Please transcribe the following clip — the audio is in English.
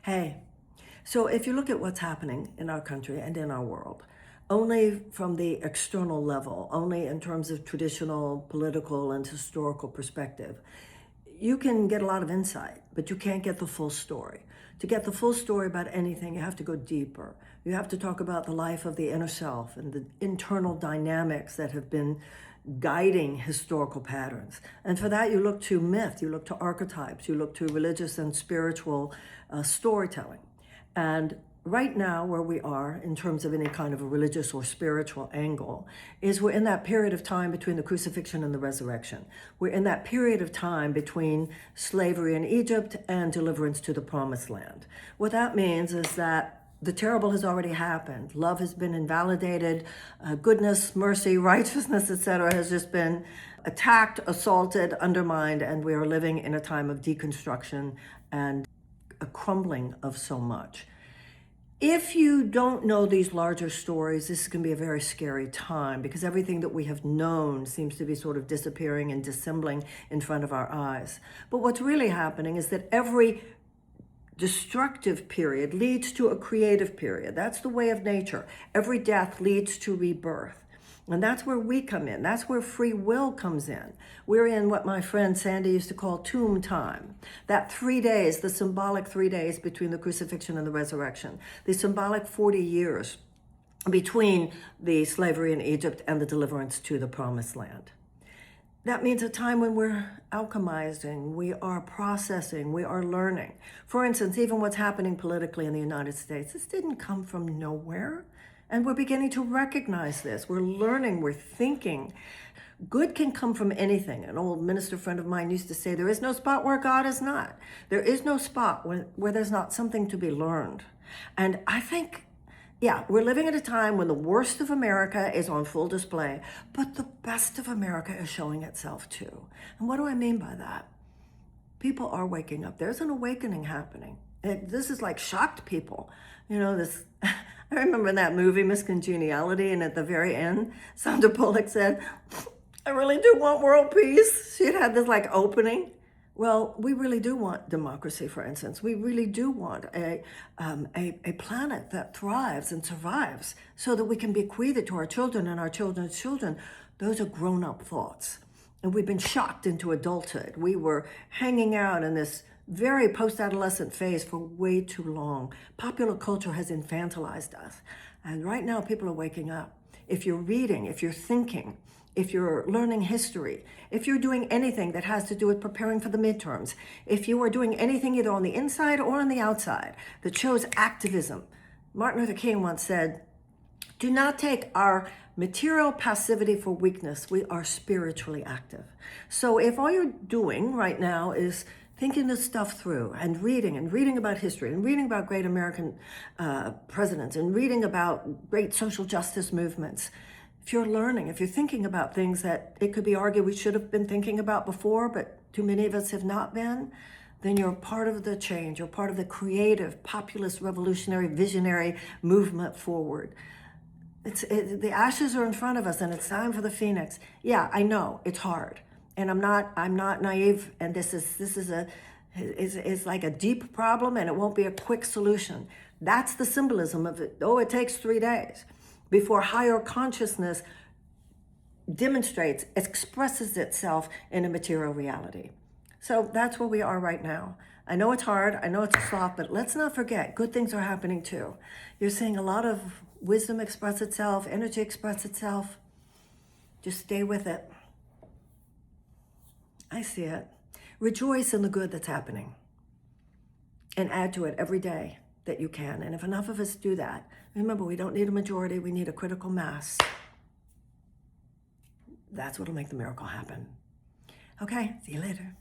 Hey, so if you look at what's happening in our country and in our world, only from the external level, only in terms of traditional political and historical perspective, you can get a lot of insight, but you can't get the full story. To get the full story about anything, you have to go deeper. You have to talk about the life of the inner self and the internal dynamics that have been guiding historical patterns. And for that, you look to myth, you look to archetypes, you look to religious and spiritual storytelling. And right now, where we are in terms of any kind of a religious or spiritual angle, is we're in that period of time between the crucifixion and the resurrection. We're in that period of time between slavery in Egypt and deliverance to the promised land. What that means is that the terrible has already happened. Love has been invalidated. Goodness, mercy, righteousness, etc. has just been attacked, assaulted, undermined, and we are living in a time of deconstruction and a crumbling of so much. If you don't know these larger stories, this is going to be a very scary time because everything that we have known seems to be sort of disappearing and dissembling in front of our eyes. But what's really happening is that every destructive period leads to a creative period. That's the way of nature. Every death leads to rebirth. And that's where we come in. That's where free will comes in. We're in what my friend Sandy used to call tomb time. That 3 days, the symbolic 3 days between the crucifixion and the resurrection, the symbolic 40 years between the slavery in Egypt and the deliverance to the promised land. That means a time when we're alchemizing, we are processing, we are learning. For instance, even what's happening politically in the United States, this didn't come from nowhere. And we're beginning to recognize this. We're learning, we're thinking. Good can come from anything. An old minister friend of mine used to say, there is no spot where God is not. There is no spot where there's not something to be learned. And I think, yeah, we're living at a time when the worst of America is on full display, but the best of America is showing itself too. And what do I mean by that? People are waking up. There's an awakening happening. This is like shocked people. You know, this, I remember in that movie, Miss Congeniality, and at the very end, Sandra Bullock said, I really do want world peace. She'd had this like opening. Well, we really do want democracy, for instance. We really do want a planet that thrives and survives so that we can bequeath it to our children and our children's children. Those are grown-up thoughts. And we've been shocked into adulthood. We were hanging out in this very post-adolescent phase for way too long. Popular culture has infantilized us. And right now, people are waking up. If you're reading, if you're thinking, if you're learning history, if you're doing anything that has to do with preparing for the midterms, if you are doing anything either on the inside or on the outside that shows activism. Martin Luther King once said, do not take our material passivity for weakness. We are spiritually active. So if all you're doing right now is thinking this stuff through and reading about history and reading about great American presidents and reading about great social justice movements, if you're learning, if you're thinking about things that it could be argued we should have been thinking about before, but too many of us have not been, then you're part of the change. You're part of the creative, populist, revolutionary, visionary movement forward. The ashes are in front of us and it's time for the phoenix. Yeah, I know, it's hard. And I'm not naive, and this is like a deep problem and it won't be a quick solution. That's the symbolism of it. Oh, it takes 3 days before higher consciousness demonstrates, expresses itself in a material reality. So that's where we are right now. I know it's hard, I know it's soft, but let's not forget, good things are happening too. You're seeing a lot of wisdom express itself, energy express itself. Just stay with it. I see it. Rejoice in the good that's happening and add to it every day that you can. And if enough of us do that, remember, we don't need a majority, we need a critical mass. That's what'll make the miracle happen. Okay, see you later.